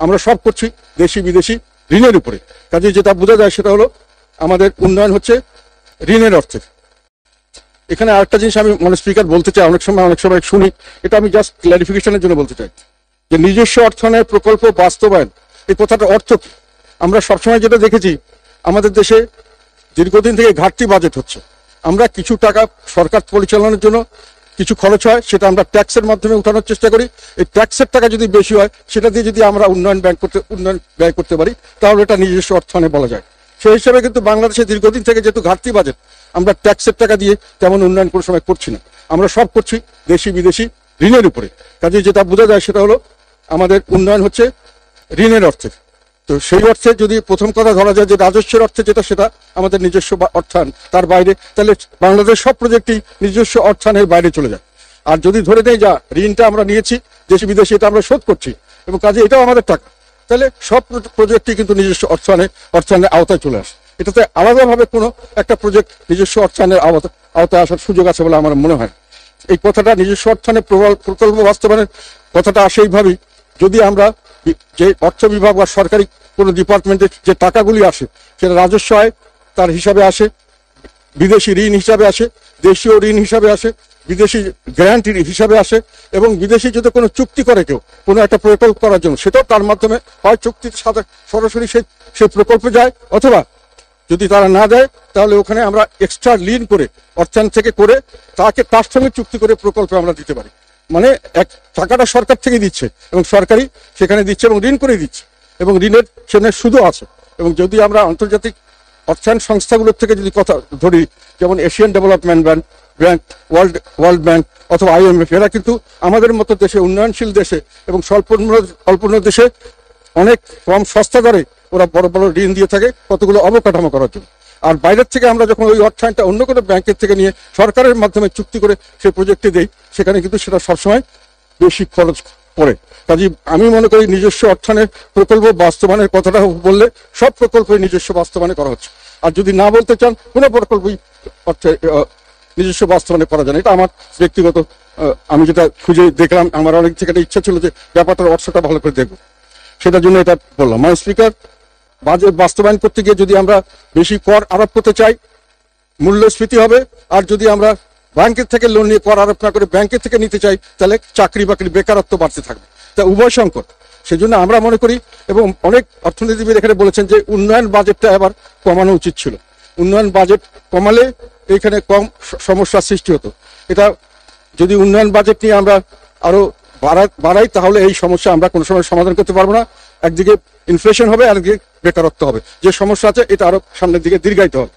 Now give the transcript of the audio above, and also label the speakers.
Speaker 1: আমরা সব করছি দেশি বিদেশি ঋণের উপরে। কাজে যেটা বোঝা যায় সেটা হলো আমাদের উন্নয়ন হচ্ছে ঋণের অর্থে। এখানে আরেকটা জিনিস আমি স্পিকার বলতে চাই, অনেক সময় শুনি, এটা আমি জাস্ট ক্লারিফিকেশনের জন্য বলতে চাই যে নিজস্ব অর্থায়নের প্রকল্প বাস্তবায়ন এই কথাটার অর্থ কি। আমরা সবসময় যেটা দেখেছি আমাদের দেশে দীর্ঘদিন থেকে ঘাটতি বাজেট হচ্ছে। আমরা কিছু টাকা সরকার পরিচালনার জন্য কিছু খরচ হয়, সেটা আমরা ট্যাক্সের মাধ্যমে উঠানোর চেষ্টা করি। এই ট্যাক্সের টাকা যদি বেশি হয় সেটা দিয়ে যদি আমরা উন্নয়ন ব্যয় করতে পারি তাহলে এটা নিজস্ব অর্থায়নে বলা যায়। সেই হিসাবে কিন্তু বাংলাদেশে দীর্ঘদিন থেকে যেহেতু ঘাটতি বাজেট, আমরা ট্যাক্সের টাকা দিয়ে তেমন উন্নয়ন কোনো সময় করছি না, আমরা সব করছি দেশি বিদেশি ঋণের উপরে। কাজে যেটা বোঝা যায় সেটা হলো আমাদের উন্নয়ন হচ্ছে ঋণের অর্থে। তো সেই অর্থে যদি প্রথম কথা ধরা যায় যে রাজস্বের অর্থে যেটা, সেটা আমাদের নিজস্ব অর্থায়ন, তার বাইরে তাহলে বাংলাদেশ সব প্রজেক্টই নিজস্ব অর্থায়নের বাইরে চলে যায়। আর যদি ধরে নেই যা ঋণটা আমরা নিয়েছি দেশি বিদেশি, এটা আমরা শোধ করছি এবং কাজে এটাও আমাদের টাকা, তাহলে সব প্রজেক্টই কিন্তু নিজস্ব অর্থায়নের আওতায় চলে আসে। এটাতে আলাদাভাবে কোনো একটা প্রজেক্ট নিজস্ব অর্থায়নের আওতায় আসার সুযোগ আছে বলে আমার মনে হয়। এই কথাটা নিজস্ব অর্থায়নের প্রকল্প বাস্তবায়নের কথাটা আসে এইভাবেই, যদি আমরা যে অর্থ বিভাগ বা সরকারি কোনো ডিপার্টমেন্টের যে টাকাগুলি আসে সেটা রাজস্ব আয় তার হিসাবে আসে, বিদেশি ঋণ হিসাবে আসে, দেশীয় ঋণ হিসাবে আসে, বিদেশি গ্র্যান্ট হিসাবে আসে, এবং বিদেশি যদি কোনো চুক্তি করে কেউ কোনো একটা প্রকল্প করার জন্য, সেটাও তার মাধ্যমে হয় চুক্তির সাথে সরাসরি সেই প্রকল্পে যায়, অথবা যদি তারা না দেয় তাহলে ওখানে আমরা এক্সট্রা ঋণ করে অর্থায়ন থেকে করে তার সঙ্গে চুক্তি করে প্রকল্পে আমরা দিতে পারি। মানে এক টাকাটা সরকার থেকে দিচ্ছে এবং সরকারি সেখানে দিচ্ছে এবং ঋণ করে দিচ্ছে, এবং ঋণের সেখানে সুদও আছে। এবং যদি আমরা আন্তর্জাতিক অর্থায়ন সংস্থাগুলোর থেকে যদি কথা ধরি, যেমন Asian development bank, world bank অথবা IMF, এরা কিন্তু আমাদের মতো দেশে, উন্নয়নশীল দেশে এবং স্বল্পোন্নত দেশে অনেক কম সস্তা দরে ওরা বড় বড় ঋণ দিয়ে থাকে কতগুলো অবকাঠামো করার জন্য। আর বাইরের থেকে আমরা যখন ওই অর্থায়নটা অন্য কোনো ব্যাংকের থেকে নিয়ে সরকারের মাধ্যমে চুক্তি করে সেই প্রজেক্টে দেই, সেখানে কিন্তু সেটা সবসময় বেশি খরচ পড়ে। কাজে আমি মনে করি নিজস্ব অর্থায়নের প্রকল্প বাস্তবায়নের কথাটা বললে সব প্রকল্পই নিজস্ব বাস্তবায়নে করা হচ্ছে। আর যদি না বলতে চান কোনো প্রকল্পই নিজস্ব বাস্তবায়নে করা যায় না। এটা আমার ব্যক্তিগত, আমি যেটা খুঁজে দেখলাম, আমার অনেক থেকে একটা ইচ্ছা ছিল যে ব্যাপারটার অর্থটা ভালো করে দেখবো, সেটার জন্য এটা বললাম। স্পিকার, বাজেট বাস্তবায়ন করতে গিয়ে যদি আমরা বেশি কর আরোপ করতে চাই, মূল্যস্ফীতি হবে। আর যদি আমরা ব্যাংকের থেকে লোন নিয়ে কর আরোপ না করে ব্যাংকের থেকে নিতে চাই, তাহলে চাকরি বাকরি বেকারত্ব বাড়তে থাকবে, তা উভয় সংকট। সেজন্য আমরা মনে করি, এবং অনেক অর্থনীতিবিদ এখানে বলেছেন যে উন্নয়ন বাজেটটা এবার কমানো উচিত ছিল। উন্নয়ন বাজেট কমালে এইখানে কম সমস্যার সৃষ্টি হতো। এটা যদি উন্নয়ন বাজেট নিয়ে আমরা আরো বাড়াই তাহলে এই সমস্যা আমরা কোনো সময় সমাধান করতে পারবো না। একদিকে ইনফ্লেশন হবে, আরেকদিকে বেকারত্ব হবে, যে সমস্যা আছে এটা আরো সামনের দিকে দীর্ঘায়িত হবে।